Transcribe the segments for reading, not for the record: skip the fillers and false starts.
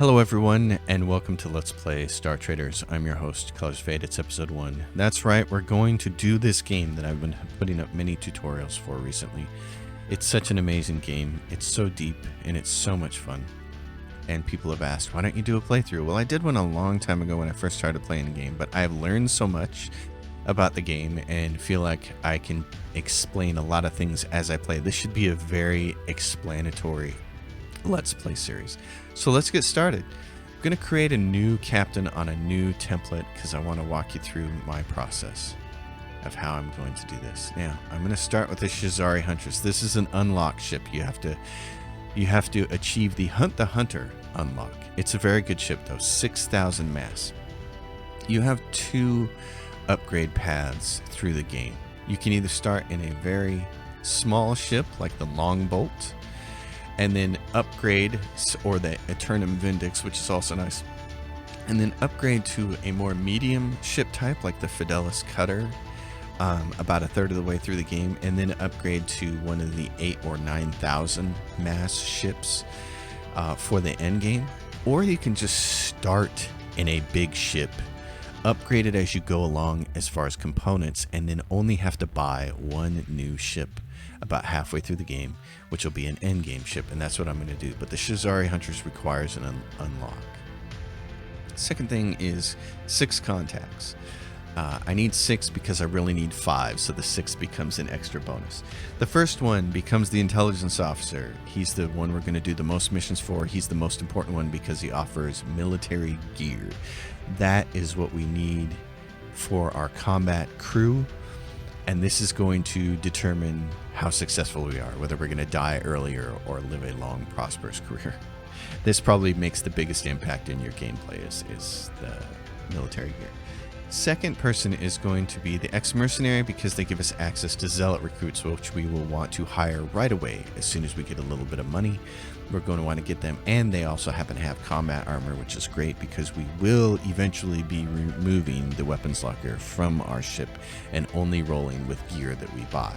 Hello everyone, and welcome to Let's Play Star Traders. I'm your host, Colors Fade. It's episode 1. That's right, we're going to do this game that I've been putting up many tutorials for recently. It's such an amazing game. It's so deep, and it's so much fun. And people have asked, why don't you do a playthrough? Well, I did one a long time ago when I first started playing the game, but I've learned so much about the game and feel like I can explain a lot of things as I play. This should be a very explanatory Let's Play series. So let's get started. I'm going to create a new captain on a new template because I want to walk you through my process of how I'm going to do this. Now, I'm going to start with the Shazari Huntress. This is an unlock ship. You have to achieve the Hunt the Hunter unlock. It's a very good ship though, 6,000 mass. You have 2 upgrade paths through the game. You can either start in a very small ship like the Longbolt, and then upgrade, or the Eternum Vindix, which is also nice, and then upgrade to a more medium ship type like the Fidelis Cutter about a third of the way through the game, and then upgrade to one of the 8,000 or 9,000 mass ships for the end game. Or you can just start in a big ship, upgrade it as you go along as far as components, and then only have to buy one new ship about halfway through the game, which will be an end game ship, and that's what I'm going to do. But the Shazari Huntress requires an unlock. Second thing is 6 contacts. I need 6 because I really need 5, so the 6 becomes an extra bonus. The first one becomes the intelligence officer. He's the one we're going to do the most missions for. He's the most important one because he offers military gear. That is what we need for our combat crew, and this is going to determine how successful we are, whether we're going to die earlier or live a long, prosperous career. This probably makes the biggest impact in your gameplay is the military gear. Second person is going to be the ex-mercenary because they give us access to zealot recruits, which we will want to hire right away as soon as we get a little bit of money. We're going to want to get them, and they also happen to have combat armor, which is great because we will eventually be removing the weapons locker from our ship and only rolling with gear that we buy.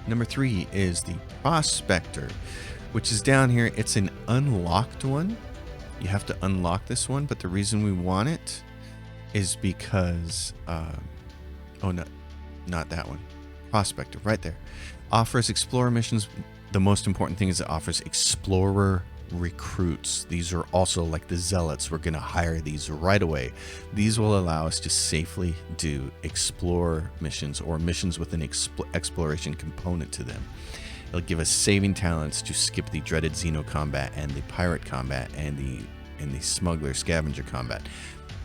Number 3 is the prospector, which is down here. It's an unlocked one. You have to unlock this one, but the reason we want it is because not that one. Prospector, right there. Offers explorer missions. The most important thing is it offers explorer recruits. These are also like the zealots. We're going to hire these right away. These will allow us to safely do explorer missions or missions with an exploration component to them. It'll give us saving talents to skip the dreaded Xeno combat and the pirate combat and the smuggler scavenger combat.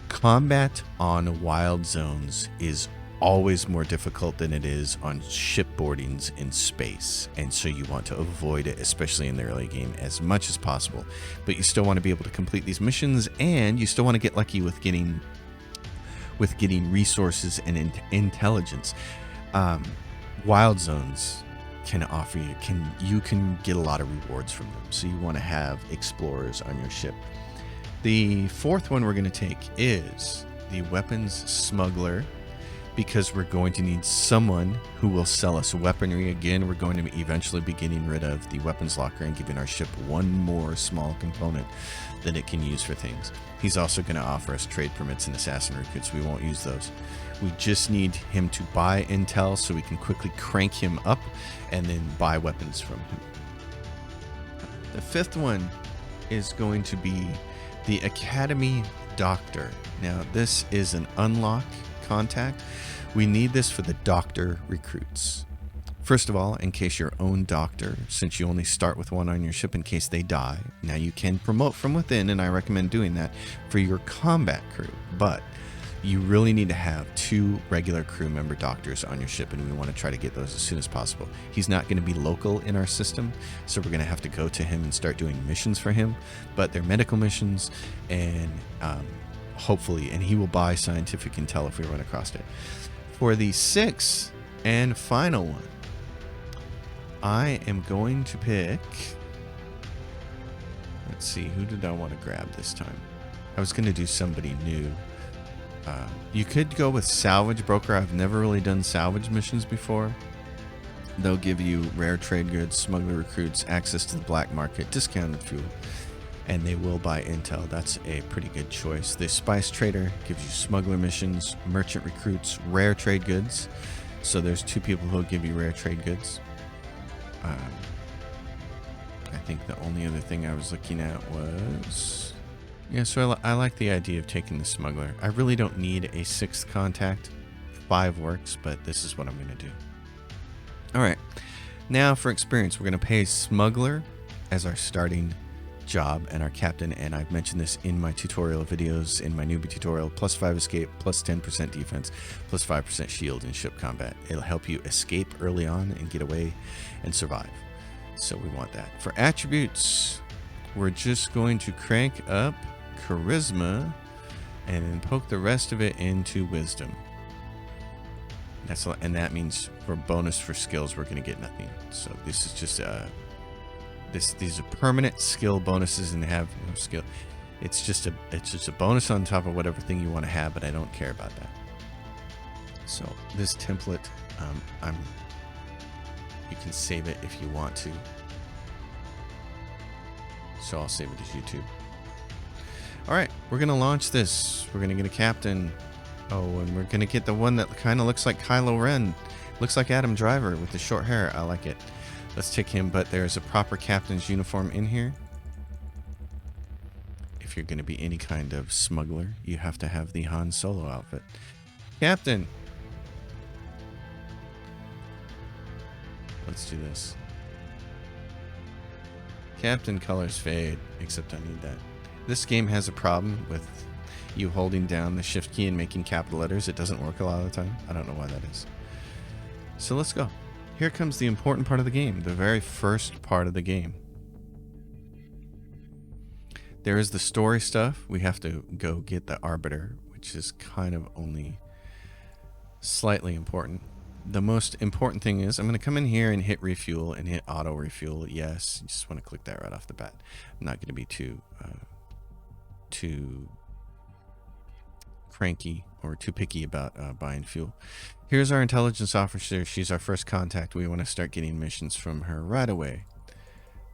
Combat on wild zones is always more difficult than it is on shipboardings in space, and so you want to avoid it, especially in the early game, as much as possible. But you still want to be able to complete these missions, and you still want to get lucky with getting resources and intelligence. Wild zones can offer you can get a lot of rewards from them, so you want to have explorers on your ship. The fourth one we're going to take is the weapons smuggler, because we're going to need someone who will sell us weaponry. Again, we're going to eventually be getting rid of the weapons locker and giving our ship one more small component that it can use for things. He's also going to offer us trade permits and assassin recruits. We won't use those. We just need him to buy intel so we can quickly crank him up and then buy weapons from him. The fifth one is going to be the Academy Doctor. Now, this is an unlock contact. We need this for the doctor recruits. First of all, in case your own doctor, since you only start with one on your ship in case they die. Now you can promote from within, and I recommend doing that for your combat crew, but you really need to have 2 regular crew member doctors on your ship, and we want to try to get those as soon as possible. He's not going to be local in our system, so we're going to have to go to him and start doing missions for him, but they're medical missions, and hopefully, and he will buy scientific intel if we run across it. For the 6th and final one, I am going to pick, let's see, who did I want to grab this time? I was going to do somebody new. You could go with salvage broker. I've never really done salvage missions before. They'll give you rare trade goods, smuggler recruits, access to the black market, discounted fuel. and they will buy intel. That's a pretty good choice. The spice trader gives you smuggler missions, merchant recruits, rare trade goods. So there's 2 people who'll give you rare trade goods. I think the only other thing I was looking at was... Yeah, so I like the idea of taking the smuggler. I really don't need a 6th contact. 5 works, but this is what I'm going to do. Alright, now for experience, we're going to pay smuggler as our starting job and our captain, and I've mentioned this in my tutorial videos, in my newbie tutorial, plus 5 escape, plus 10% defense, plus 5% shield in ship combat. It'll help you escape early on and get away and survive. So we want that. For attributes, we're just going to crank up charisma and then poke the rest of it into wisdom. And that means for bonus for skills, we're going to get nothing. So this is just these are permanent skill bonuses and have no skill. It's just a bonus on top of whatever thing you want to have, but I don't care about that. So this template, you can save it if you want to. So I'll save it as YouTube. All right, we're gonna launch this. We're gonna get a captain. Oh, and we're gonna get the one that kind of looks like Kylo Ren. Looks like Adam Driver with the short hair. I like it. Let's take him, but there's a proper captain's uniform in here. If you're gonna be any kind of smuggler, you have to have the Han Solo outfit. Captain. Let's do this. Captain colors fade, except I need that. This game has a problem with you holding down the shift key and making capital letters. It doesn't work a lot of the time. I don't know why that is. So let's go. Here comes the important part of the game, the very first part of the game. There is the story stuff. We have to go get the Arbiter, which is kind of only slightly important. The most important thing is I'm going to come in here and hit refuel and hit auto refuel. Yes, you just want to click that right off the bat. I'm not going to be too cranky or too picky about buying fuel. Here's our intelligence officer. She's our first contact. We want to start getting missions from her right away.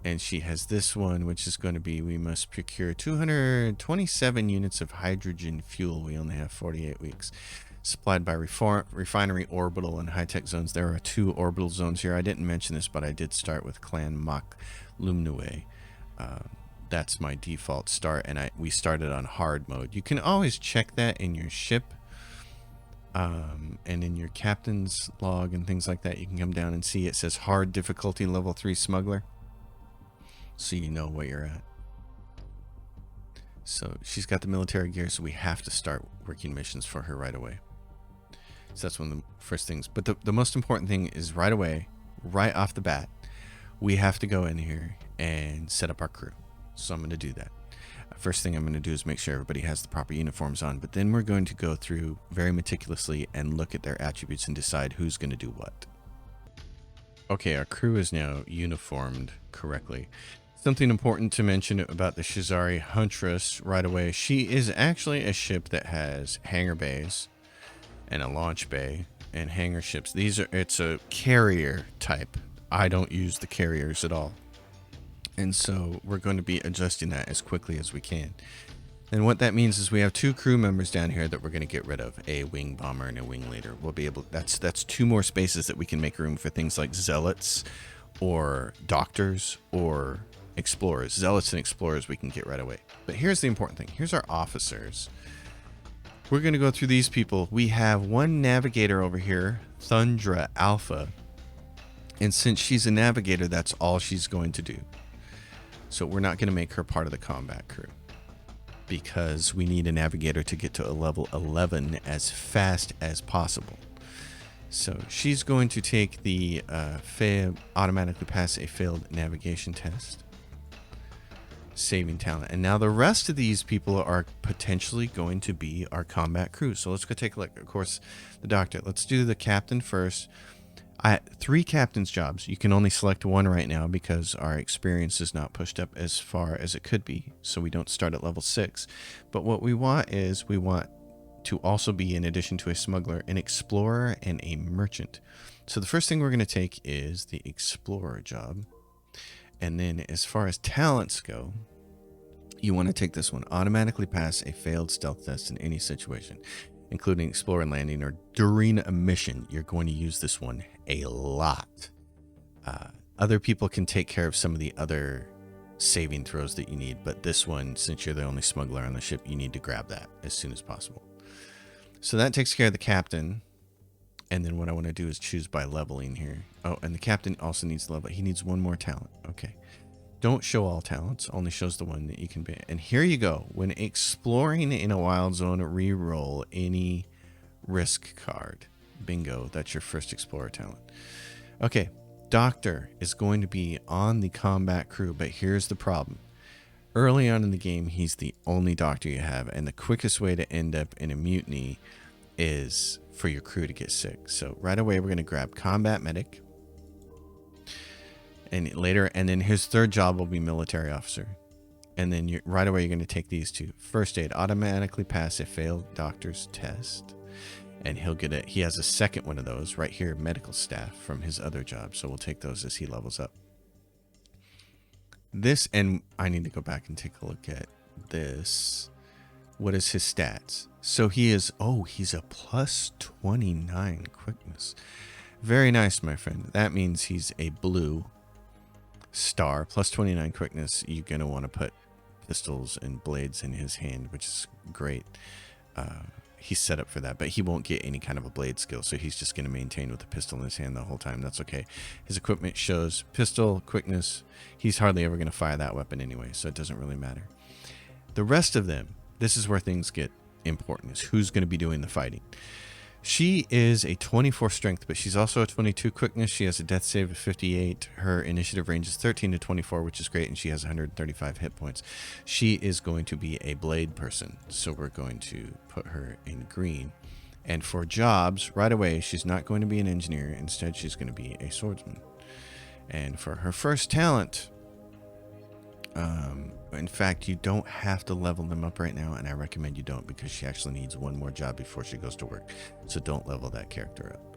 And she has this one, which is going to be, we must procure 227 units of hydrogen fuel. We only have 48 weeks. Supplied by refinery, orbital, and high-tech zones. There are 2 orbital zones here. I didn't mention this, but I did start with Clan Mach Lumnue. That's my default start, and we started on hard mode. You can always check that in your ship and in your captain's log and things like that. You can come down and see it says hard difficulty level 3 smuggler, so you know what you're at. So she's got the military gear, so we have to start working missions for her right away. So that's one of the first things. But the most important thing is right away, right off the bat, we have to go in here and set up our crew. So I'm going to do that. First thing I'm going to do is make sure everybody has the proper uniforms on, but then we're going to go through very meticulously and look at their attributes and decide who's going to do what. Okay, our crew is now uniformed correctly. Something important to mention about the Shazari Huntress right away. She is actually a ship that has hangar bays and a launch bay and hangar ships. It's a carrier type. I don't use the carriers at all. And so we're going to be adjusting that as quickly as we can. And what that means is we have 2 crew members down here that we're going to get rid of, a wing bomber and a wing leader. We'll be able, that's 2 more spaces that we can make room for things like zealots or doctors or explorers. Zealots and explorers we can get right away. But here's the important thing. Here's our officers. We're going to go through these people. We have 1 navigator over here, Thundra Alpha. And since she's a navigator, that's all she's going to do. So we're not going to make her part of the combat crew, because we need a navigator to get to a level 11 as fast as possible. So she's going to take the automatically pass a failed navigation test, saving talent. And now the rest of these people are potentially going to be our combat crew. So let's go take a look. Of course, the doctor. Let's do the captain first. 3 captain's jobs. You can only select 1 right now because our experience is not pushed up as far as it could be. So we don't start at level 6. But what we want is we want to also be, in addition to a smuggler, an explorer and a merchant. So the first thing we're going to take is the explorer job. And then as far as talents go, You want to take this one. Automatically pass a failed stealth test in any situation, including explore and landing or during a mission. You're going to use this one a lot. Other people can take care of some of the other saving throws that you need, but this one, since you're the only smuggler on the ship, you need to grab that as soon as possible. So that takes care of the captain. And then what I want to do is choose by leveling here. Oh, and the captain also needs level. He needs one more talent. Okay. Don't show all talents. Only shows the one that you can be. And here you go. When exploring in a wild zone, re-roll any risk card. Bingo. That's your first explorer talent. Okay. Doctor is going to be on the combat crew, but here's the problem. Early on in the game, he's the only doctor you have, and the quickest way to end up in a mutiny is for your crew to get sick. So right away, we're going to grab combat medic, and later, and then his third job will be military officer. And then right away, you're going to take these two. First aid, automatically pass a failed doctor's test. And he has a second one of those right here, medical staff from his other job. So we'll take those as he levels up. This, and I need to go back and take a look at this. What is his stats? So he's a plus 29 quickness. Very nice, my friend. That means he's a blue star, plus 29 quickness. You're going to want to put pistols and blades in his hand, which is great. He's set up for that, but he won't get any kind of a blade skill, so he's just going to maintain with a pistol in his hand the whole time. That's okay. His equipment shows pistol, quickness. He's hardly ever going to fire that weapon anyway, so it doesn't really matter. The rest of them, this is where things get important, is who's going to be doing the fighting. She is a 24 strength, but she's also a 22 quickness. She has a death save of 58. Her initiative range is 13 to 24, which is great, and she has 135 hit points. She is going to be a blade person, so we're going to put her in green. And for jobs, right away, she's not going to be an engineer. Instead, she's going to be a swordsman. And for her first talent, in fact, you don't have to level them up right now, and I recommend you don't, because she actually needs one more job before she goes to work. So don't level that character up.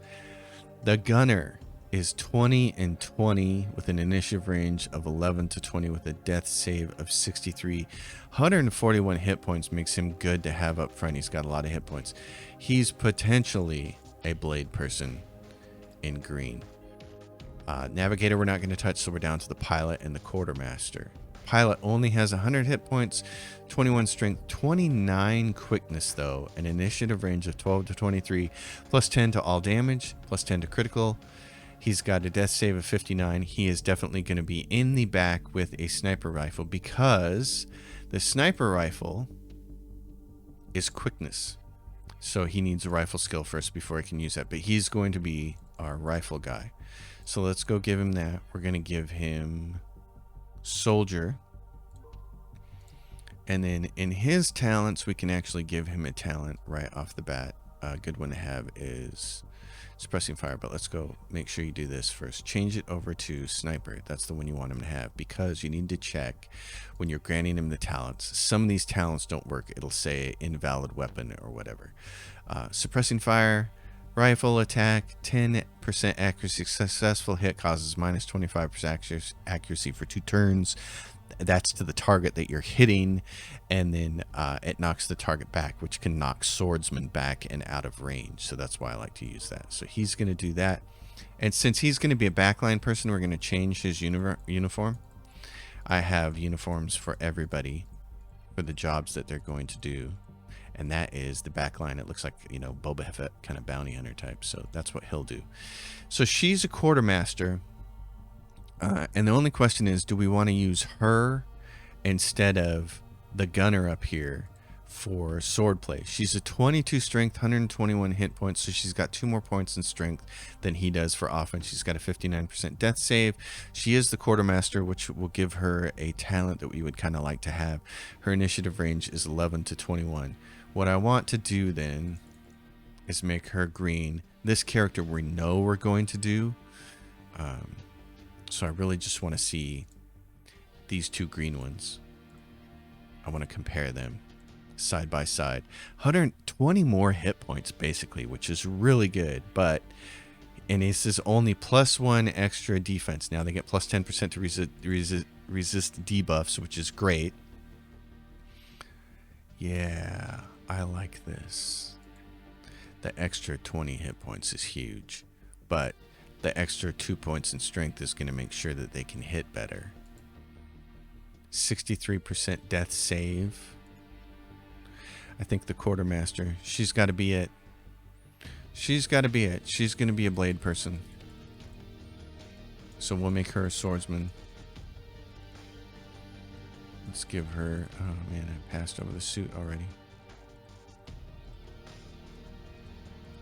The gunner is 20 and 20 with an initiative range of 11 to 20 with a death save of 63. 141 hit points makes him good to have up front. He's got a lot of hit points. He's potentially a blade person in green. Navigator we're not going to touch, so we're down to the pilot and the quartermaster. Pilot only has 100 hit points, 21 strength, 29 quickness though, an initiative range of 12 to 23, plus 10 to all damage, plus 10 to critical. He's got a death save of 59. He is definitely going to be in the back with a sniper rifle, because the sniper rifle is quickness. So he needs a rifle skill first before he can use that, but he's going to be our rifle guy. So let's go give him that. We're going to give him soldier, and then in his talents we can actually give him a talent right off the bat. A good one to have is suppressing fire, but let's go make sure you do this first. Change it over to sniper. That's the one you want him to have, because you need to check when you're granting him the talents. Some of these talents don't work. It'll say invalid weapon or whatever. Suppressing fire, rifle attack, 10% accuracy. Successful hit causes minus 25% accuracy for 2 turns. That's to the target that you're hitting, and then it knocks the target back, which can knock swordsman back and out of range. So that's why I like to use that. So he's going to do that. And since he's going to be a backline person, we're going to change his uniform. I have uniforms for everybody for the jobs that they're going to do. And that is the backline. It looks like, Boba Fett kind of bounty hunter type. So that's what he'll do. So she's a quartermaster. And the only question is, do we want to use her instead of the gunner up here for swordplay? She's a 22 strength, 121 hit points. So she's got 2 more points in strength than he does for offense. She's got a 59% death save. She is the quartermaster, which will give her a talent that we would kind of like to have. Her initiative range is 11 to 21. What I want to do then is make her green. This character we know we're going to do. So I really just want to see these 2 green ones. I want to compare them side by side. 120 more hit points basically, which is really good. And this is only +1 extra defense. Now they get plus 10% to resist debuffs, which is great. Yeah, I like this. The extra 20 hit points is huge, but the extra 2 points in strength is going to make sure that they can hit better. 63% death save. I think the quartermaster, she's got to be it. She's got to be it. She's going to be a blade person. So we'll make her a swordsman. Let's give her... Oh man, I passed over the suit already.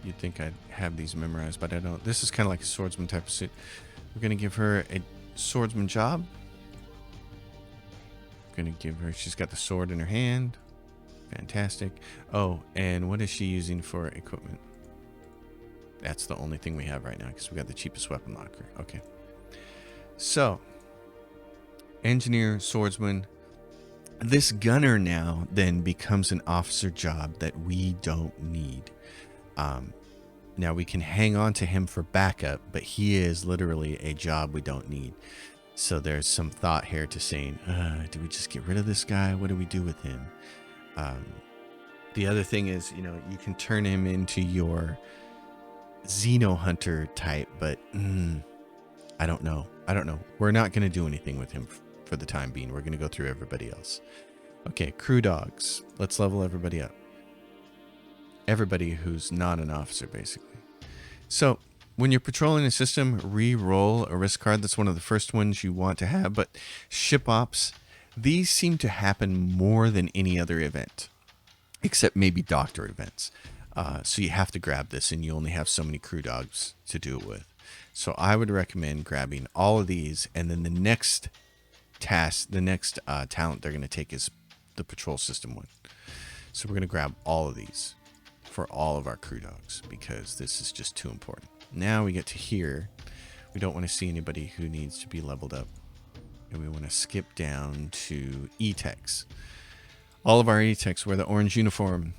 You'd think I'd have these memorized, but I don't. This is kind of like a swordsman type of suit. We're going to give her a swordsman job. We're going to give her... She's got the sword in her hand. Fantastic. Oh, and what is she using for equipment? That's the only thing we have right now because we got the cheapest weapon locker. Okay. So, engineer, swordsman. This gunner now then becomes an officer job that we don't need. Now we can hang on to him for backup, but he is literally a job we don't need. So there's some thought here to saying, do we just get rid of this guy? What do we do with him? The other thing is, you know, you can turn him into your Xeno Hunter type, but I don't know. We're not going to do anything with him for the time being. We're going to go through everybody else. Okay, crew dogs. Let's level everybody up. Everybody who's not an officer, basically. So when you're patrolling a system, re-roll a risk card. That's one of the first ones you want to have. But ship ops, these seem to happen more than any other event, except maybe doctor events. So you have to grab this, and you only have so many crew dogs to do it with. So I would recommend grabbing all of these, and then the next task, the next talent they're going to take is the patrol system one. So we're going to grab all of these for all of our crew dogs because this is just too important. Now we get to here. We don't want to see anybody who needs to be leveled up. And we want to skip down to E-Techs. All of our E-Techs wear the orange uniform.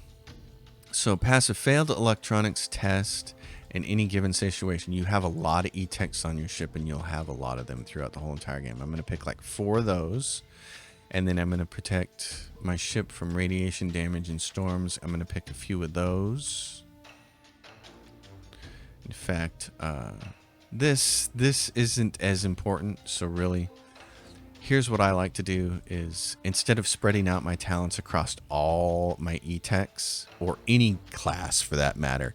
So pass a failed electronics test in any given situation. You have a lot of E-Techs on your ship, and you'll have a lot of them throughout the whole entire game. I'm going to pick like 4 of those. And then I'm going to protect my ship from radiation damage and storms. I'm going to pick a few of those. In fact, this isn't as important. So really, here's what I like to do is instead of spreading out my talents across all my E-Techs, or any class for that matter,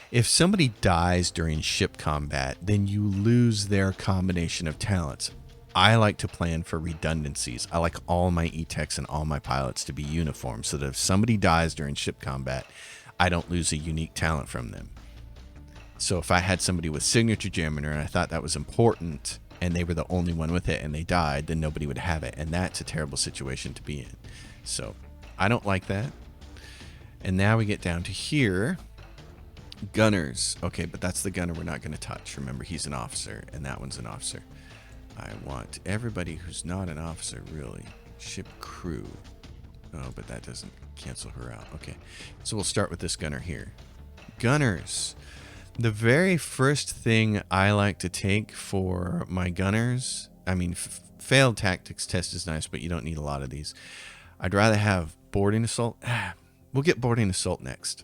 if somebody dies during ship combat, then you lose their combination of talents. I like to plan for redundancies. I like all my E-Techs and all my pilots to be uniform so that if somebody dies during ship combat, I don't lose a unique talent from them. So if I had somebody with signature jammer and I thought that was important and they were the only one with it and they died, then nobody would have it. And that's a terrible situation to be in. So I don't like that. And now we get down to here. Gunners. Okay, but that's the gunner we're not going to touch. Remember, he's an officer and that one's an officer. I want everybody who's not an officer, really. Ship crew. Oh, but that doesn't cancel her out. Okay, so we'll start with this gunner here. Gunners. The very first thing I like to take for my gunners, I mean, failed tactics test is nice, but you don't need a lot of these. I'd rather have boarding assault. We'll get boarding assault next.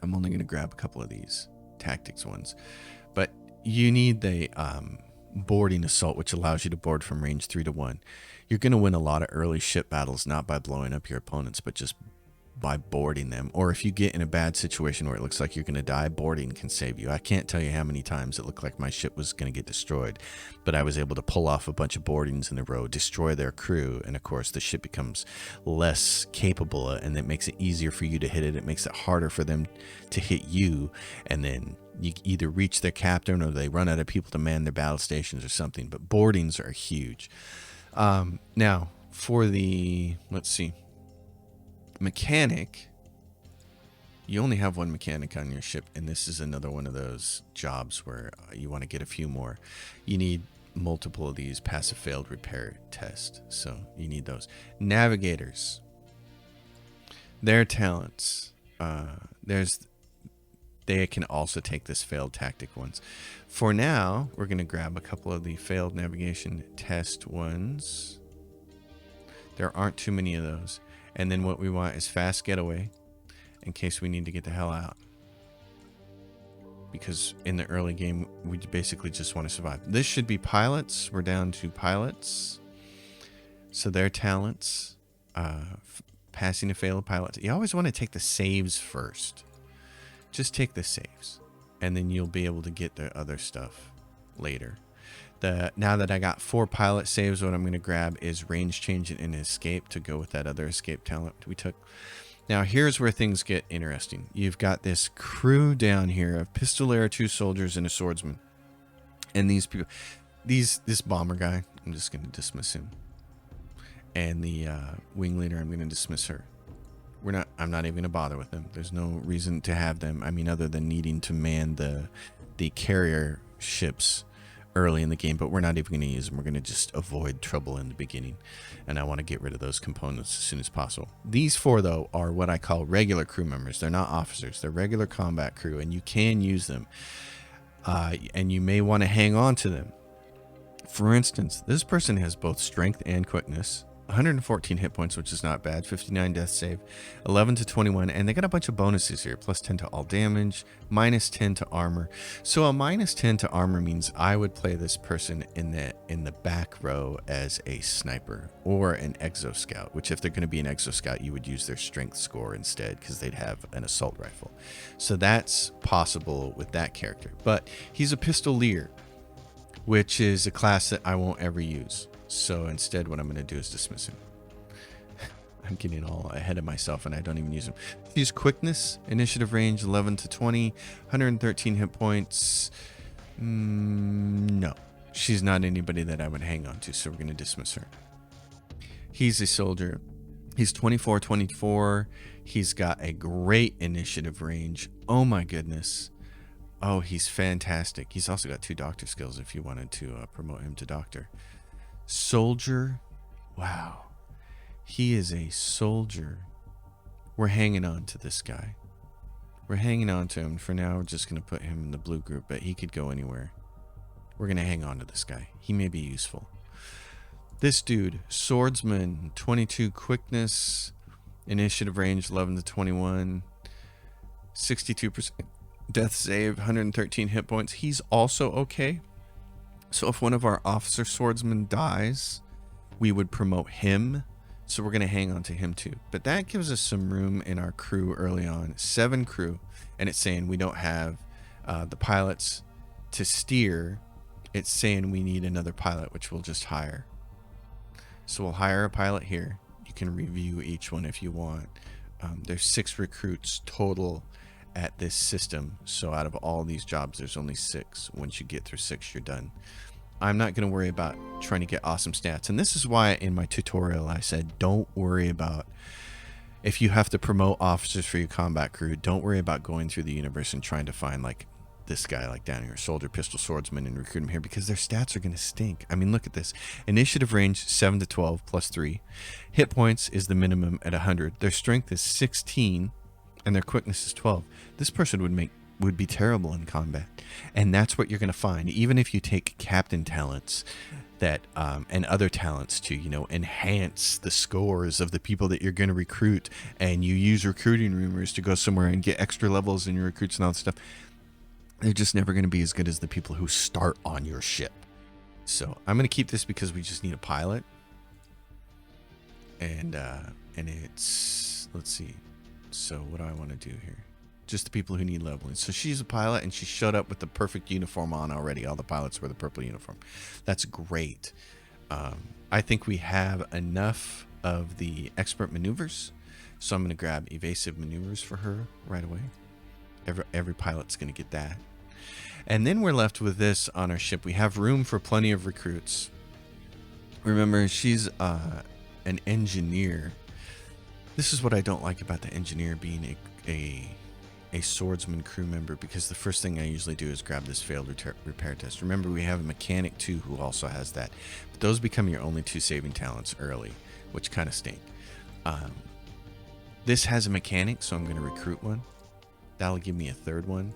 I'm only going to grab a couple of these tactics ones. But you need the boarding assault, which allows you to board from range 3 to 1. You're going to win a lot of early ship battles, not by blowing up your opponents, but just by boarding them. Or if you get in a bad situation where it looks like you're going to die, boarding can save you. I can't tell you how many times it looked like my ship was going to get destroyed, but I was able to pull off a bunch of boardings in a row, destroy their crew, and of course the ship becomes less capable, and it makes it easier for you to hit it. It makes it harder for them to hit you, and then you either reach their captain or they run out of people to man their battle stations or something. But boardings are huge. Now, for the, let's see, mechanic, you only have one mechanic on your ship, and this is another one of those jobs where you want to get a few more. You need multiple of these passive failed repair tests, so you need those. Navigators, their talents, they can also take this failed tactic ones. For now, we're going to grab a couple of the failed navigation test ones. There aren't too many of those. And then what we want is fast getaway in case we need to get the hell out. Because in the early game, we basically just want to survive. This should be pilots. We're down to pilots. So their talents, passing a failed pilot. You always want to take the saves first. Just take the saves. And then you'll be able to get the other stuff later. Now that I got 4 pilot saves, what I'm going to grab is range change and escape to go with that other escape talent we took. Now here's where things get interesting. You've got this crew down here of pistolier, 2 soldiers, and a swordsman. And these people, this bomber guy, I'm just going to dismiss him. And the wing leader, I'm going to dismiss her. I'm not even going to bother with them. There's no reason to have them. I mean, other than needing to man the carrier ships early in the game, but we're not even going to use them. We're going to just avoid trouble in the beginning, and I want to get rid of those components as soon as possible. These 4, though, are what I call regular crew members. They're not officers. They're regular combat crew, and you can use them, and you may want to hang on to them. For instance, this person has both strength and quickness, 114 hit points, which is not bad, 59 death save, 11 to 21, and they got a bunch of bonuses here, plus 10 to all damage, minus 10 to armor. So a minus 10 to armor means I would play this person in the back row as a sniper or an exo scout, which if they're going to be an exo scout, you would use their strength score instead because they'd have an assault rifle. So that's possible with that character, but he's a pistolier, which is a class that I won't ever use. So instead, what I'm going to do is dismiss him. I'm getting all ahead of myself, and I don't even use him. Use quickness, initiative range 11 to 20, 113 hit points. No, she's not anybody that I would hang on to, so we're going to dismiss her. He's a soldier. He's 24. He's got a great initiative range. Oh my goodness. Oh, he's fantastic. He's also got 2 doctor skills if you wanted to promote him to doctor. Soldier, wow, he is a soldier. We're hanging on to this guy. We're hanging on to him. For now, we're just going to put him in the blue group, but he could go anywhere. We're going to hang on to this guy. He may be useful. This dude, swordsman, 22 quickness, initiative range 11 to 21, 62% death save, 113 hit points. He's also okay. So if one of our officer swordsmen dies, we would promote him. So we're going to hang on to him too. But that gives us some room in our crew early on. 7 crew. And it's saying we don't have the pilots to steer. It's saying we need another pilot, which we'll just hire. So we'll hire a pilot here. You can review each one if you want. There's 6 recruits total at this system. So out of all these jobs, there's only 6. Once you get through 6, you're done. I'm not going to worry about trying to get awesome stats. And this is why in my tutorial I said don't worry about if you have to promote officers for your combat crew. Don't worry about going through the universe and trying to find like this guy like down here, soldier, pistol, swordsman, and recruit him here, because their stats are going to stink. I mean, look at this. Initiative range 7 to 12 plus 3. Hit points is the minimum at 100. Their strength is 16 and their quickness is 12. This person would be terrible in combat. And that's what you're going to find. Even if you take captain talents that and other talents to, you know, enhance the scores of the people that you're going to recruit, and you use recruiting rumors to go somewhere and get extra levels in your recruits and all that stuff, they're just never going to be as good as the people who start on your ship. So I'm going to keep this because we just need a pilot. And it's, let's see. So what do I want to do here? Just the people who need leveling. So she's a pilot, and she showed up with the perfect uniform on already. All the pilots wear the purple uniform. That's great. I think we have enough of the expert maneuvers. So I'm going to grab evasive maneuvers for her right away. Every pilot's going to get that. And then we're left with this on our ship. We have room for plenty of recruits. Remember, she's an engineer. This is what I don't like about the engineer being a swordsman crew member, because the first thing I usually do is grab this failed repair test. Remember, we have a mechanic too who also has that. But those become your only 2 saving talents early, which kind of stink. This has a mechanic, so I'm going to recruit one. That'll give me a 3rd one.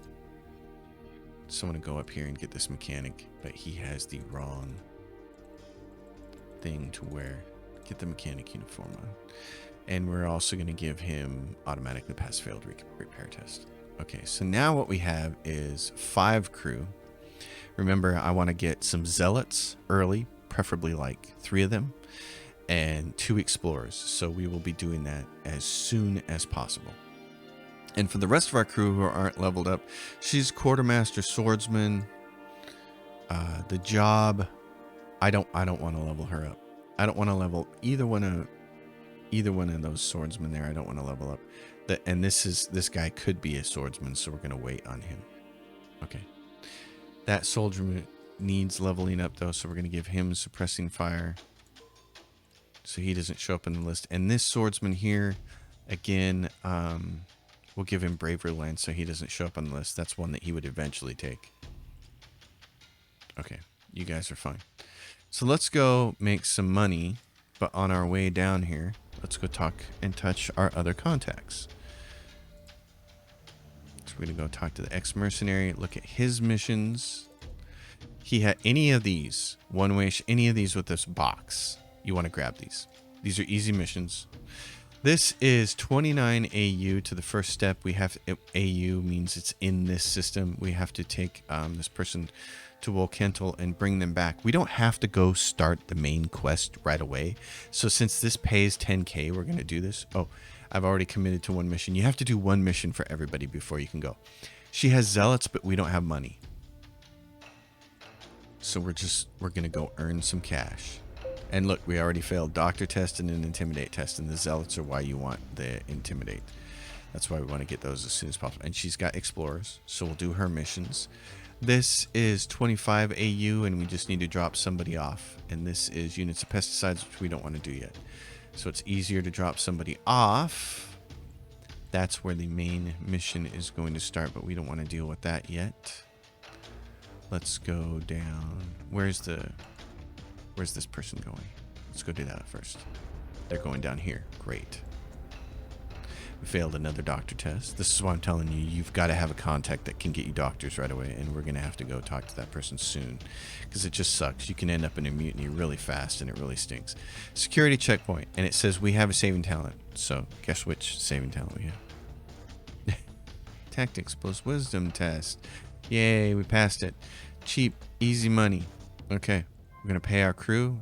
So I'm going to go up here and get this mechanic, but he has the wrong thing to wear. Get the mechanic uniform on. And we're also going to give him automatically pass failed repair test. Okay, so now what we have is 5 crew. Remember, I want to get some zealots early, preferably like 3 of them, and 2 explorers. So we will be doing that as soon as possible. And for the rest of our crew who aren't leveled up, she's quartermaster swordsman. The job, I don't want to level her up. I don't want to level either one of those swordsmen there. I don't want to level up. And this guy could be a swordsman, so we're going to wait on him. Okay. That soldier needs leveling up though, so we're going to give him suppressing fire, so he doesn't show up in the list. And this swordsman here, again, we'll give him bravery lance so he doesn't show up on the list. That's one that he would eventually take. Okay, you guys are fine. So let's go make some money, but on our way down here, let's go talk and touch our other contacts. So we're going to go talk to the ex-mercenary, look at his missions. He had any of these, one wish, any of these with this box. You want to grab these. These are easy missions. This is 29 AU to the first step. We have, AU means it's in this system. We have to take this person to Wolkentel and bring them back. We don't have to go start the main quest right away. So since this pays 10K, we're going to do this. Oh, I've already committed to 1 mission. You have to do 1 mission for everybody before you can go. She has zealots, but we don't have money. So we're going to go earn some cash. And look, we already failed doctor test and an intimidate test, and the zealots are why you want the intimidate. That's why we want to get those as soon as possible. And she's got explorers, so we'll do her missions. This is 25 AU, and we just need to drop somebody off. And this is units of pesticides, which we don't want to do yet. So it's easier to drop somebody off. That's where the main mission is going to start, but we don't want to deal with that yet. Let's go down. Where's this person going? Let's go do that first. They're going down here. Great. We failed another doctor test. This is why I'm telling you, you've got to have a contact that can get you doctors right away, and we're going to have to go talk to that person soon, because it just sucks. You can end up in a mutiny really fast, and it really stinks. Security checkpoint, and it says we have a saving talent. So guess which saving talent we have? Tactics plus wisdom test. Yay, we passed it. Cheap, easy money. Okay, we're going to pay our crew.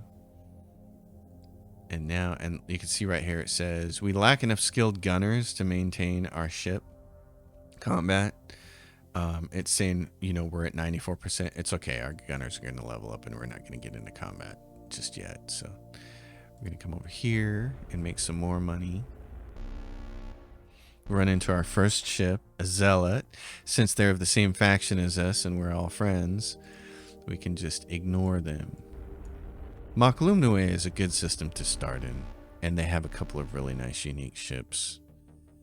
And now, and you can see right here, it says, we lack enough skilled gunners to maintain our ship combat. It's saying, you know, we're at 94%. It's okay. Our gunners are going to level up and we're not going to get into combat just yet. So we're going to come over here and make some more money. Run into our first ship, a zealot. Since they're of the same faction as us and we're all friends, we can just ignore them. Maklumnue is a good system to start in, and they have a couple of really nice unique ships.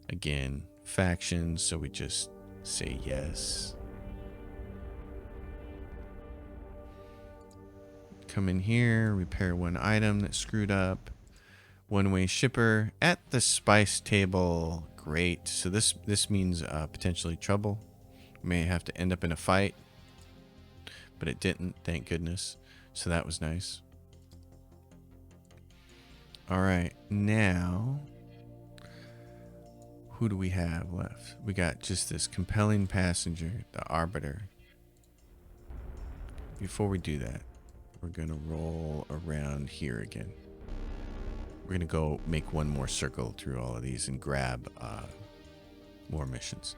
Again, factions, so we just say yes. Come in here, repair 1 item that's screwed up. One-way shipper at the spice table. Great. So this means potentially trouble. We may have to end up in a fight, but it didn't, thank goodness. So that was nice. All right, now, who do we have left? We got just this compelling passenger, the Arbiter. Before we do that, we're going to roll around here again. We're going to go make 1 more circle through all of these and grab more missions.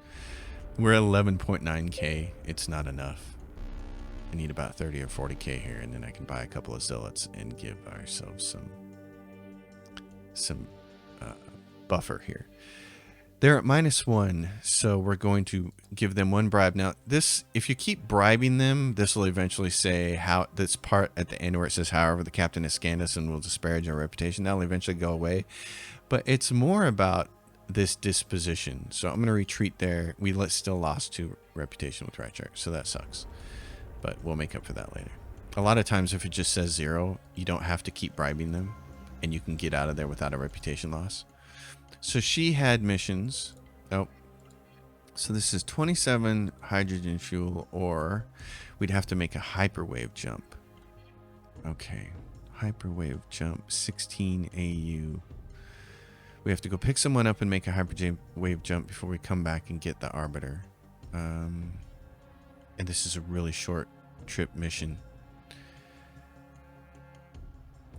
We're at 11.9K. It's not enough. I need about 30 or 40K here, and then I can buy a couple of zealots and give ourselves some buffer here. They're at -1, so we're going to give them 1 bribe. Now, this, if you keep bribing them, this will eventually say how, this part at the end where it says, however, the captain has scanned us and will disparage our reputation. That'll eventually go away. But it's more about this disposition. So I'm going to retreat there. We still lost 2 reputation with right chart, so that sucks. But we'll make up for that later. A lot of times, if it just says 0, you don't have to keep bribing them, and you can get out of there without a reputation loss. So she had missions. Oh, so this is 27 hydrogen fuel, or we'd have to make a hyperwave jump. Okay, Hyperwave jump, 16 AU. We have to go pick someone up and make a hyperwave jump before we come back and get the Arbiter. And this is a really short trip mission.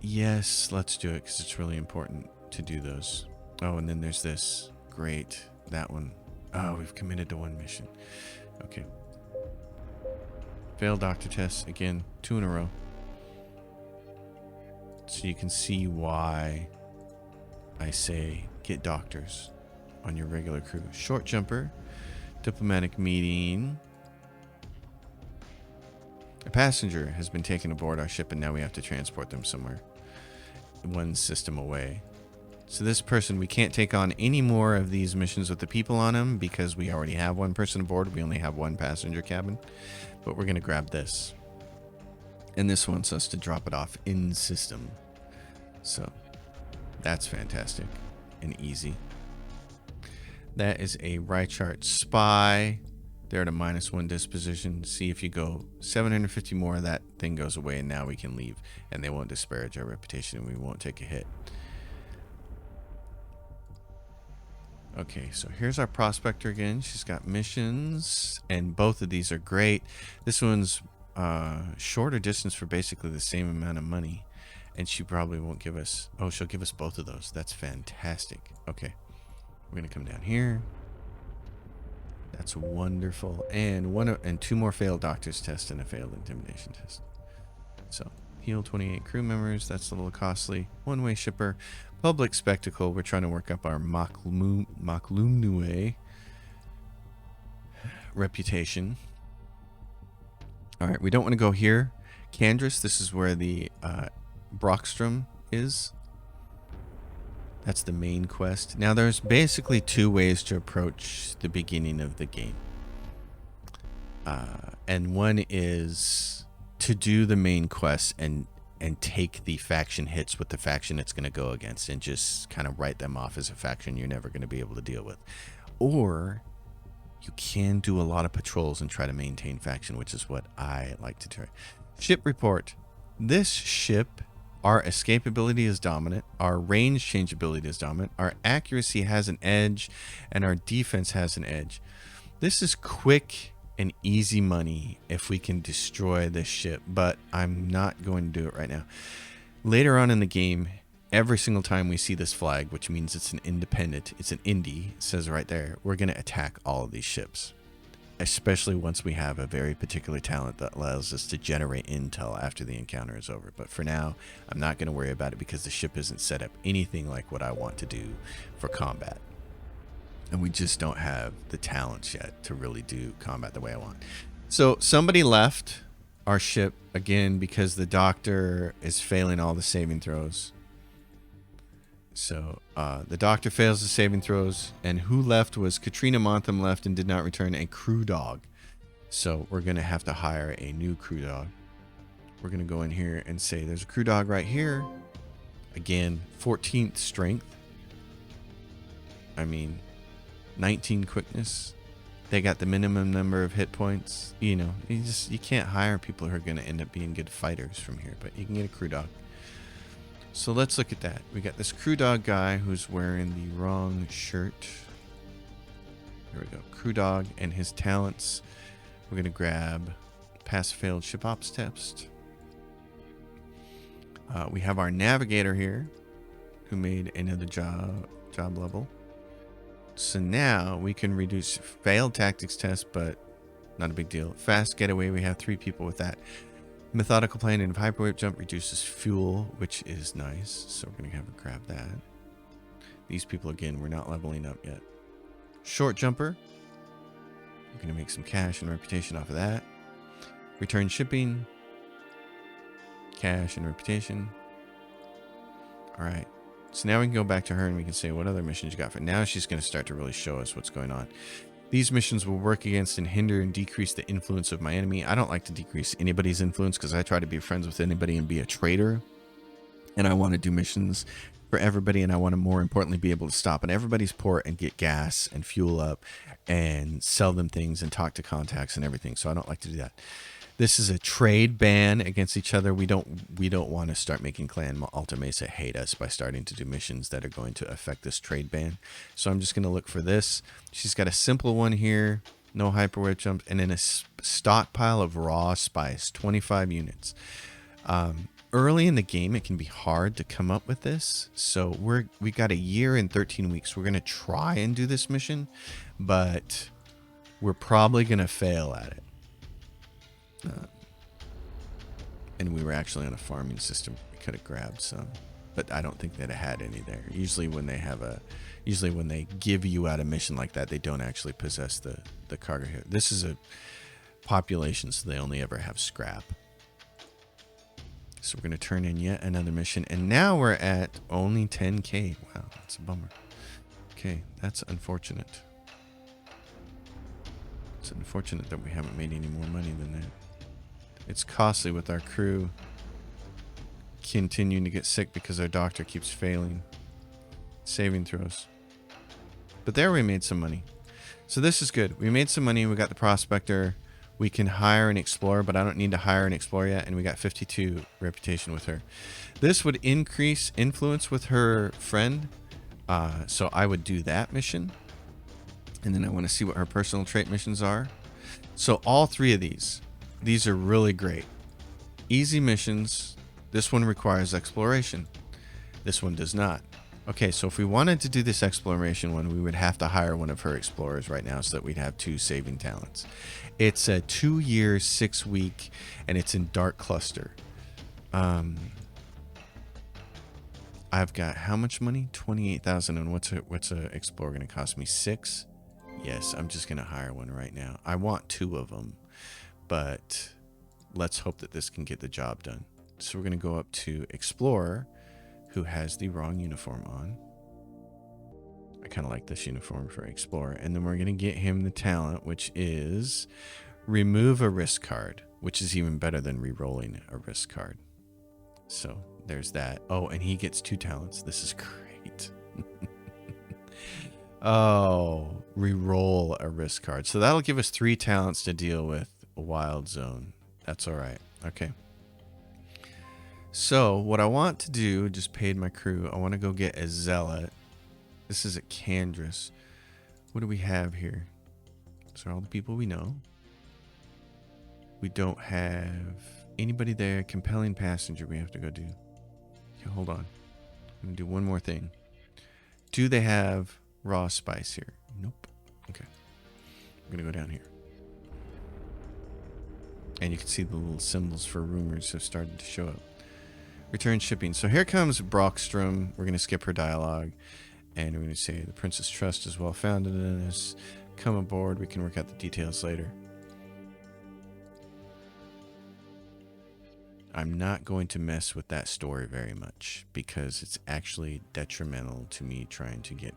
Yes, let's do it because it's really important to do those. Oh, and then there's this. Great. That one. Oh, we've committed to one mission. Okay. Failed doctor test. Again, 2 in a row. So you can see why I say get doctors on your regular crew. Short jumper. Diplomatic meeting. A passenger has been taken aboard our ship and now we have to transport them somewhere. One system away. So this person, we can't take on any more of these missions with the people on them because we already have one person aboard. We only have one passenger cabin. But we're going to grab this. And this wants us to drop it off in system. So that's fantastic and easy. That is a Reichart spy. They're at a -1 disposition. See if you go 750 more, that thing goes away and now we can leave. And they won't disparage our reputation and we won't take a hit. Okay, so here's our prospector again. She's got missions and both of these are great. This one's shorter distance for basically the same amount of money. And she probably won't give us... Oh, she'll give us both of those. That's fantastic. Okay, we're going to come down here. That's wonderful. And 2 more failed doctor's test and a failed intimidation test. So, heal 28 crew members. That's a little costly. One-way shipper. Public spectacle. We're trying to work up our Maklumnue reputation. Alright, we don't want to go here. Candris, this is where the Brockstrom is. That's the main quest. Now there's basically 2 ways to approach the beginning of the game. And one is to do the main quest and take the faction hits with the faction it's going to go against and just kind of write them off as a faction you're never going to be able to deal with. Or you can do a lot of patrols and try to maintain faction, which is what I like to try. Ship report. This ship... Our escapability is dominant, our range changeability is dominant, our accuracy has an edge, and our defense has an edge. This is quick and easy money if we can destroy this ship, but I'm not going to do it right now. Later on in the game, every single time we see this flag, which means it's an independent, it's an indie, it says right there, we're going to attack all of these ships. Especially once we have a very particular talent that allows us to generate intel after the encounter is over. But for now, I'm not going to worry about it because the ship isn't set up anything like what I want to do for combat. And we just don't have the talents yet to really do combat the way I want. So somebody left our ship again because the doctor is failing all the saving throws. So the doctor fails the saving throws, and who left was Katrina Montham left and did not return a crew dog. So we're going to have to hire a new crew dog. We're going to go in here and say there's a crew dog right here. Again, 14th strength. I mean, 19 quickness. They got the minimum number of hit points. You know, you can't hire people who are going to end up being good fighters from here, but you can get a crew dog. So let's look at that. We got this crew dog guy who's wearing the wrong shirt. Here we go. Crew dog and his talents. We're going to grab pass failed ship ops test. We have our navigator here who made another job level. So now we can reduce failed tactics test, but not a big deal. Fast getaway. We have 3 people with that. Methodical plan and hyperwave jump reduces fuel, which is nice. So we're going to have her grab that. These people, again, we're not leveling up yet. Short jumper. We're going to make some cash and reputation off of that. Return shipping. Cash and reputation. All right. So now we can go back to her and we can say what other missions you got for. Now she's going to start to really show us what's going on. These missions will work against and hinder and decrease the influence of my enemy. I don't like to decrease anybody's influence because I try to be friends with anybody and be a traitor. And I want to do missions for everybody. And I want to, more importantly, be able to stop in everybody's port and get gas and fuel up and sell them things and talk to contacts and everything. So I don't like to do that. This is a trade ban against each other. We don't want to start making Clan Alta Mesa hate us by starting to do missions that are going to affect this trade ban. So I'm just going to look for this. She's got a simple one here, no hyperware jumps, and then a stockpile of raw spice, 25 units. Early in the game, it can be hard to come up with this. So we got a year and 13 weeks. We're going to try and do this mission, but we're probably going to fail at it. And we were actually on a farming system. We could have grabbed some, but I don't think they'd have had any there. Usually when they give you out a mission like that, they don't actually possess the cargo here. This is a population, so they only ever have scrap. So we're going to turn in yet another mission, and now we're at only 10k. Wow, that's a bummer. Okay, that's unfortunate. It's unfortunate that we haven't made any more money than that. It's costly with our crew continuing to get sick because our doctor keeps failing saving throws. But there we made some money. So this is good. We made some money. We got the prospector. We can hire an explorer, but I don't need to hire an explorer yet. And we got 52 reputation with her. This would increase influence with her friend. So I would do that mission. And then I want to see what her personal trait missions are. So all three of these are really great. Easy missions. This one requires exploration. This one does not. Okay, so if we wanted to do this exploration one, we would have to hire one of her explorers right now so that we'd have 2 saving talents. It's a 2-year, 6-week, and it's in Dark Cluster. I've got how much money? 28,000. And what's a explorer going to cost me? 6? Yes, I'm just going to hire one right now. I want 2 of them, but let's hope that this can get the job done. So we're going to go up to Explorer, who has the wrong uniform on. I kind of like this uniform for Explorer. And then we're going to get him the talent, which is remove a risk card, which is even better than re-rolling a risk card. So there's that. Oh, and he gets 2 talents. This is great. Oh, re-roll a risk card. So that'll give us 3 talents to deal with a wild zone. That's all right. Okay. So what I want to do, just paid my crew. I want to go get a zealot. This is at Candris. What do we have here? These are all the people we know. We don't have anybody there. Compelling passenger we have to go do. Okay, hold on. I'm going to do one more thing. Do they have raw spice here? Nope. Okay. I'm going to go down here. And you can see the little symbols for rumors have started to show up. Return shipping. So here comes Brockstrom. We're going to skip her dialogue. And we're going to say the Princess Trust is well founded in us. Come aboard. We can work out the details later. I'm not going to mess with that story very much because it's actually detrimental to me trying to get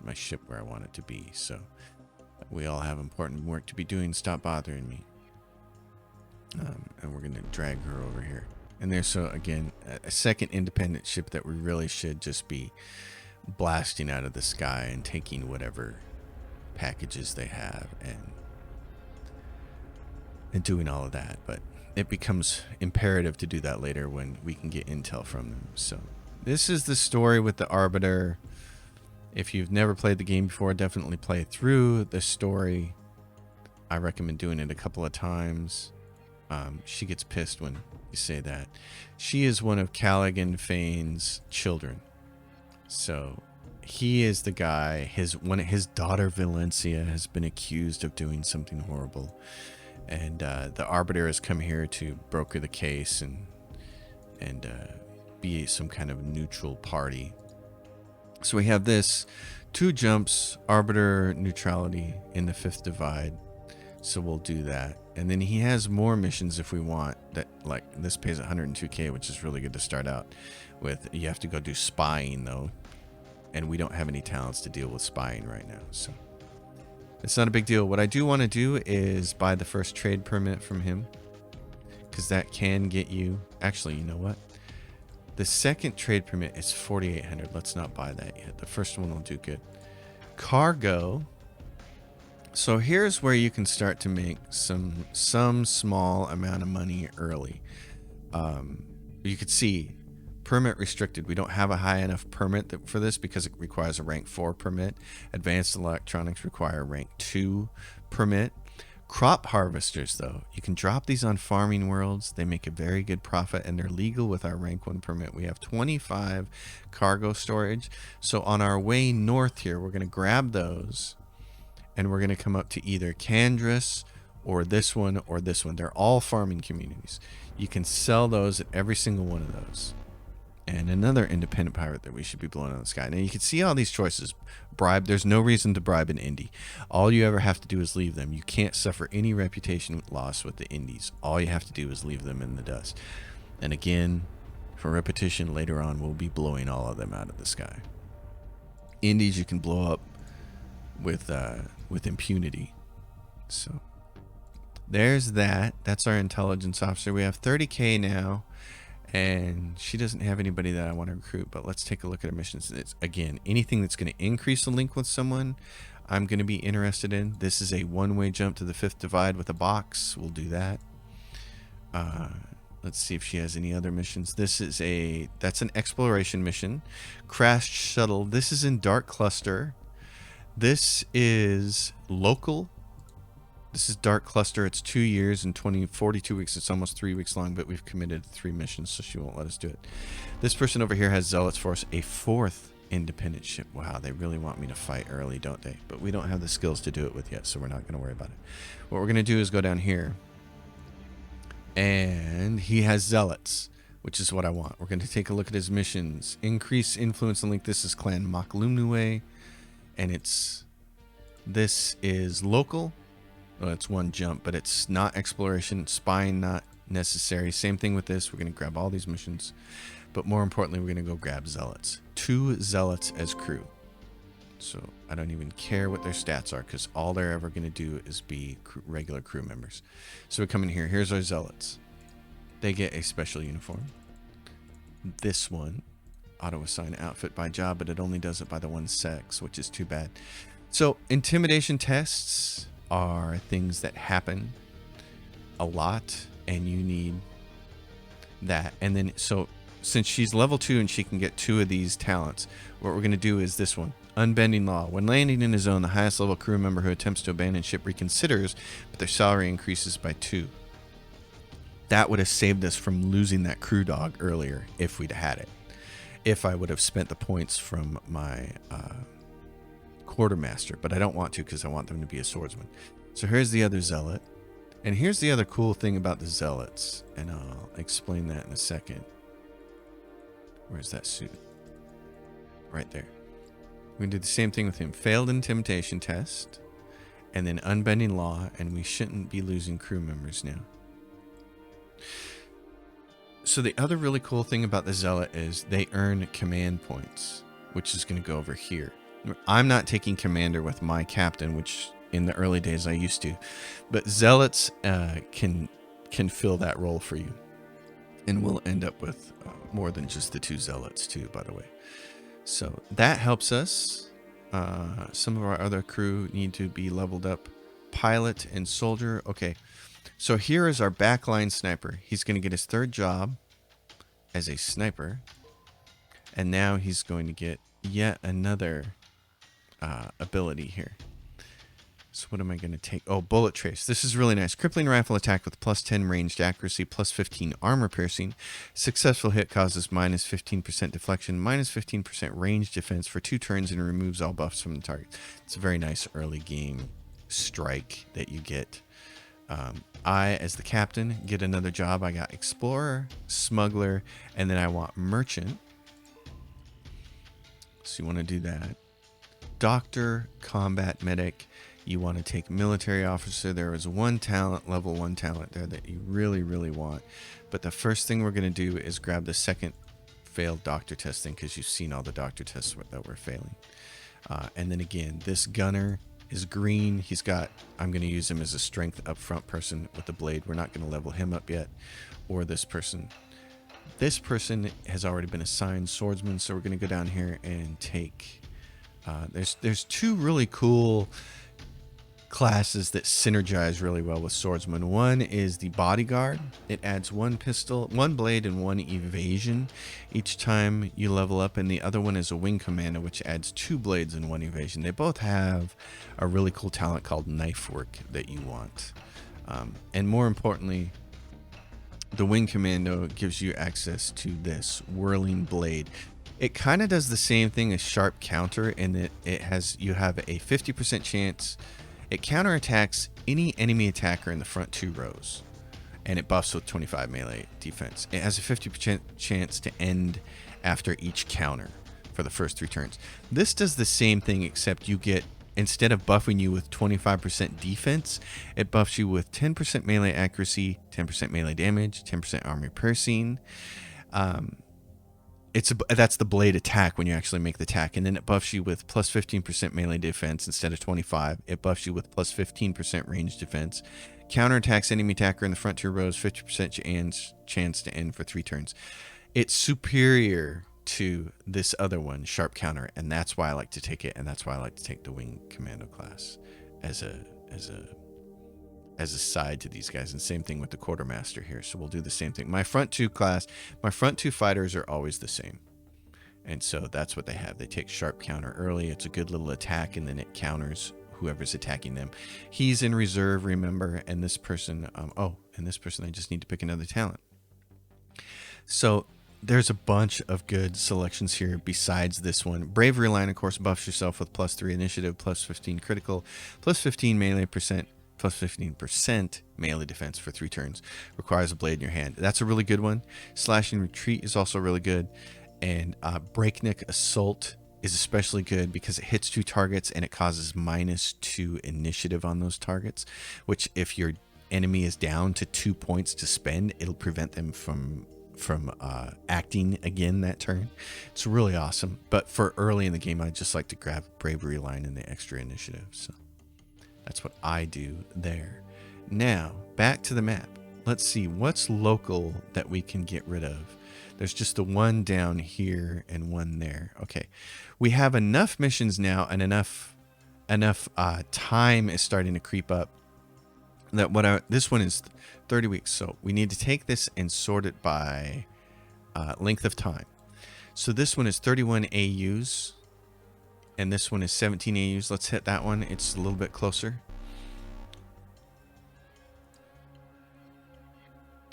my ship where I want it to be. So we all have important work to be doing. Stop bothering me. And we're going to drag her over here. And there's, so again, a second independent ship that we really should just be blasting out of the sky and taking whatever packages they have and doing all of that. But it becomes imperative to do that later when we can get intel from them. So this is the story with the Arbiter. If you've never played the game before, definitely play through the story. I recommend doing it a couple of times. She gets pissed when you say that. She is one of Callaghan Fane's children. So he is the guy. His daughter Valencia has been accused of doing something horrible, and the Arbiter has come here to broker the case and be some kind of neutral party. So we have this 2 jumps, Arbiter neutrality in the 5th divide. So we'll do that. And then he has more missions if we want. That, like, this pays 102k, which is really good to start out with. You have to go do spying though, and we don't have any talents to deal with spying right now, so it's not a big deal. What I do want to do is buy the first trade permit from him, because that can get you, actually, you know what, the second trade permit is 4,800. Let's not buy that yet. The first one will do good. Cargo. So here's where you can start to make some small amount of money early. You could see permit restricted. We don't have a high enough permit for this because it requires a rank 4 permit. Advanced electronics require a rank 2 permit. Crop harvesters, though, you can drop these on farming worlds. They make a very good profit, and they're legal with our rank 1 permit. We have 25 cargo storage. So on our way north here, we're going to grab those, and we're going to come up to either Candris or this one or this one. They're all farming communities. You can sell those at every single one of those. And another independent pirate that we should be blowing out of the sky. Now you can see all these choices. Bribe. There's no reason to bribe an indie. All you ever have to do is leave them. You can't suffer any reputation loss with the indies. All you have to do is leave them in the dust. And again, for repetition, later on we'll be blowing all of them out of the sky. Indies you can blow up with impunity. So there's that. That's our intelligence officer. We have 30k now. And she doesn't have anybody that I want to recruit, but let's take a look at her missions. It's, again, anything that's going to increase a link with someone, I'm going to be interested in. This is a one-way jump to the 5th divide with a box. We'll do that. Let's see if she has any other missions. That's an exploration mission. Crashed shuttle. This is in Dark Cluster. This is local. This is Dark Cluster. It's 2 years and 42 weeks. It's almost 3 weeks long, but we've committed 3 missions, so she won't let us do it. This person over here has Zealots for us, a 4th independent ship. Wow, they really want me to fight early, don't they? But we don't have the skills to do it with yet, so we're not going to worry about it. What we're going to do is go down here, and he has Zealots, which is what I want. We're going to take a look at his missions. Increase influence and link. This is Clan Maklumnue, and this is local. Well, it's one jump, but it's not exploration. Spying not necessary. Same thing with this. We're going to grab all these missions. But more importantly, we're going to go grab Zealots. 2 Zealots as crew. So I don't even care what their stats are, because all they're ever going to do is be regular crew members. So we come in here. Here's our Zealots. They get a special uniform. This one, auto-assign outfit by job, but it only does it by the one sex, which is too bad. So intimidation tests are things that happen a lot, and you need that. And then, so since she's level 2 and she can get 2 of these talents, what we're going to do is this one. Unbending law. When landing in a zone, the highest level crew member who attempts to abandon ship reconsiders, but their salary increases by 2. That would have saved us from losing that crew dog earlier if we'd had it. If I would have spent the points from my quartermaster, but I don't want to, because I want them to be a swordsman. So here's the other zealot, and here's the other cool thing about the zealots, and I'll explain that in a second. Where's that suit? Right there. We're gonna do the same thing with him. Failed intimidation test, and then unbending law, and we shouldn't be losing crew members now. So the other really cool thing about the zealot is they earn command points, which is going to go over here. I'm not taking commander with my captain, which in the early days I used to, but zealots can fill that role for you, and we'll end up with more than just the 2 zealots too, by the way. So that helps us. Some of our other crew need to be leveled up. Pilot and soldier. Okay, so here is our backline sniper. He's going to get his 3rd job as a sniper, and now he's going to get yet another ability here. So what am I going to take? Oh, bullet trace. This is really nice. Crippling rifle attack with +10 ranged accuracy, +15 armor piercing. Successful hit causes -15% deflection, -15% range defense for 2 turns, and removes all buffs from the target. It's a very nice early game strike that you get. I, as the captain, get another job. I got explorer, smuggler, and then I want merchant. So you want to do that. Doctor, combat medic. You want to take military officer. There is one talent, level 1 talent there that you really, really want. But the first thing we're going to do is grab the 2nd failed doctor testing, because you've seen all the doctor tests that we're failing. And then again, this gunner is green. I'm going to use him as a strength up front person with the blade. We're not going to level him up yet. Or this person. This person has already been assigned swordsman, so we're going to go down here and take... there's 2 really cool classes that synergize really well with swordsman. One is the bodyguard. It adds one pistol, one blade, and one evasion each time you level up, and the other one is a wing commando, which adds 2 blades and 1 evasion. They both have a really cool talent called knife work that you want, and more importantly, the wing commando gives you access to this whirling blade. It kind of does the same thing as sharp counter in that you have a 50% chance. It counterattacks any enemy attacker in the front 2 rows, and it buffs with 25 melee defense. It has a 50% chance to end after each counter for the first 3 turns. This does the same thing, except you get, instead of buffing you with 25% defense, it buffs you with 10% melee accuracy, 10% melee damage, 10% armor piercing. That's the blade attack when you actually make the attack, and then it buffs you with plus 15% melee defense instead of 25. It buffs you with plus 15% range defense. Counterattacks enemy attacker in the front 2 rows, 50% chance to end for 3 turns. It's superior to this other one, sharp counter, and that's why I like to take it, and that's why I like to take the wing commando class as a side to these guys. And same thing with the quartermaster here, so we'll do the same thing. My front 2 fighters are always the same, and so that's what they have. They take sharp counter early. It's a good little attack, and then it counters whoever's attacking them. He's in reserve, remember, and this person I just need to pick another talent. So there's a bunch of good selections here besides this one. Bravery line, of course, buffs yourself with plus 3 initiative, plus 15 critical, plus 15 melee percent, plus 15% melee defense for 3 turns. Requires a blade in your hand. That's a really good one. Slashing retreat is also really good. And breakneck assault is especially good because it hits 2 targets and it causes -2 initiative on those targets, which if your enemy is down to 2 points to spend, it'll prevent them from acting again that turn. It's really awesome. But for early in the game, I just like to grab bravery line and the extra initiative. So that's what I do there. Now, back to the map. Let's see what's local that we can get rid of. There's just the one down here and one there. Okay. We have enough missions now, and enough time is starting to creep up that this one is 30 weeks. So we need to take this and sort it by length of time. So this one is 31 AUs. And this one is 17 AUs. Let's hit that one. It's a little bit closer.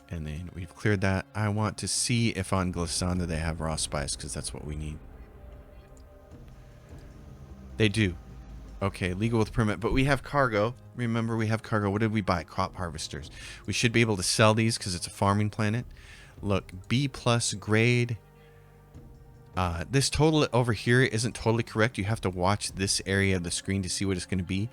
And then we've cleared that. I want to see if on Glissanda they have raw spice, because that's what we need. They do. Okay, legal with permit. But we have cargo. Remember, we have cargo. What did we buy? Crop harvesters. We should be able to sell these because it's a farming planet. Look, B+ grade. This total over here isn't totally correct. You have to watch this area of the screen to see what it's going to be.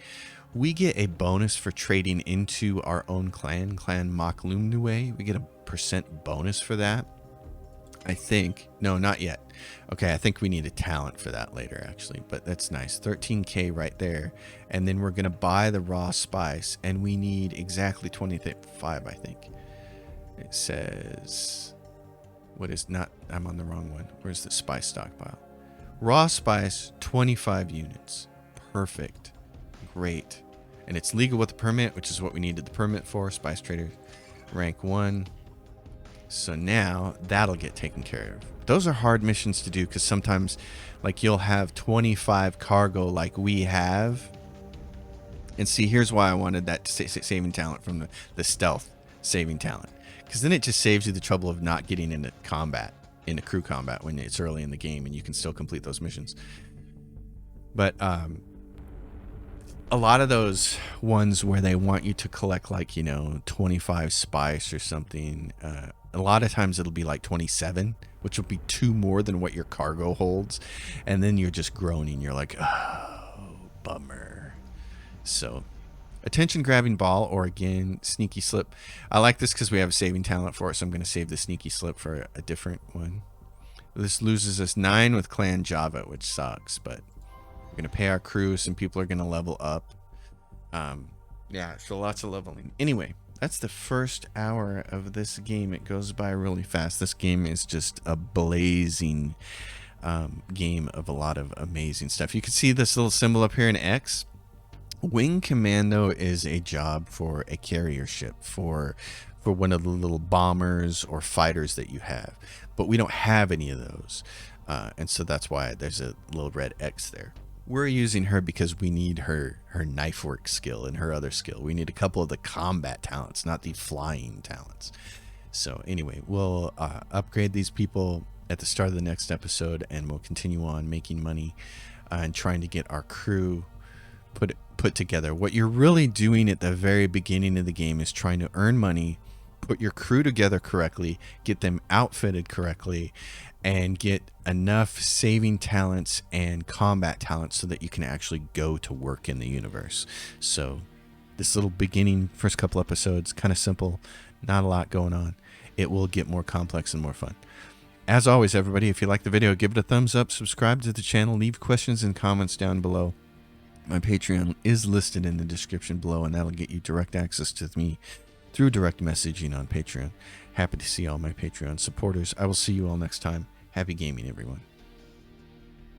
We get a bonus for trading into our own clan Maklumnue. We get a % bonus for that. I think. No, not yet. Okay, I think we need a talent for that later, actually. But that's nice. 13K right there. And then we're going to buy the raw spice. And we need exactly 25, I think. It says... What is not... I'm on the wrong one. Where's the spice stockpile? Raw spice, 25 units. Perfect. Great. And it's legal with the permit, which is what we needed the permit for. Spice trader, rank 1. So now that'll get taken care of. Those are hard missions to do because sometimes, like, you'll have 25 cargo like we have. And see, here's why I wanted that saving talent from the stealth saving talent. Because then it just saves you the trouble of not getting into combat, into crew combat when it's early in the game and you can still complete those missions. But a lot of those ones where they want you to collect, like, 25 spice or something, a lot of times it'll be like 27, which will be 2 more than what your cargo holds. And then you're just groaning. You're like, oh, bummer. So... attention grabbing ball, or again, sneaky slip. I like this because we have a saving talent for it, so I'm going to save the sneaky slip for a different one. This loses us 9 with Clan Java, which sucks, but we're going to pay our crew. Some people are going to level up. Yeah, so lots of leveling. Anyway, that's the first hour of this game. It goes by really fast. This game is just a blazing game of a lot of amazing stuff. You can see this little symbol up here in X. Wing Commando is a job for a carrier ship, for one of the little bombers or fighters that you have, but we don't have any of those, and so that's why there's a little red X there. We're using her because we need her knife work skill and her other skill. We need a couple of the combat talents, not the flying talents. So anyway, we'll upgrade these people at the start of the next episode, and we'll continue on making money and trying to get our crew put together. What you're really doing at the very beginning of the game is trying to earn money, put your crew together correctly, get them outfitted correctly, and get enough saving talents and combat talents so that you can actually go to work in the universe. So this little beginning first couple episodes, kind of simple, not a lot going on. It will get more complex and more fun. As always, everybody, if you like the video, give it a thumbs up, subscribe to the channel, leave questions and comments down below. My Patreon is listed in the description below, and that'll get you direct access to me through direct messaging on Patreon. Happy to see all my Patreon supporters. I will see you all next time. Happy gaming, everyone.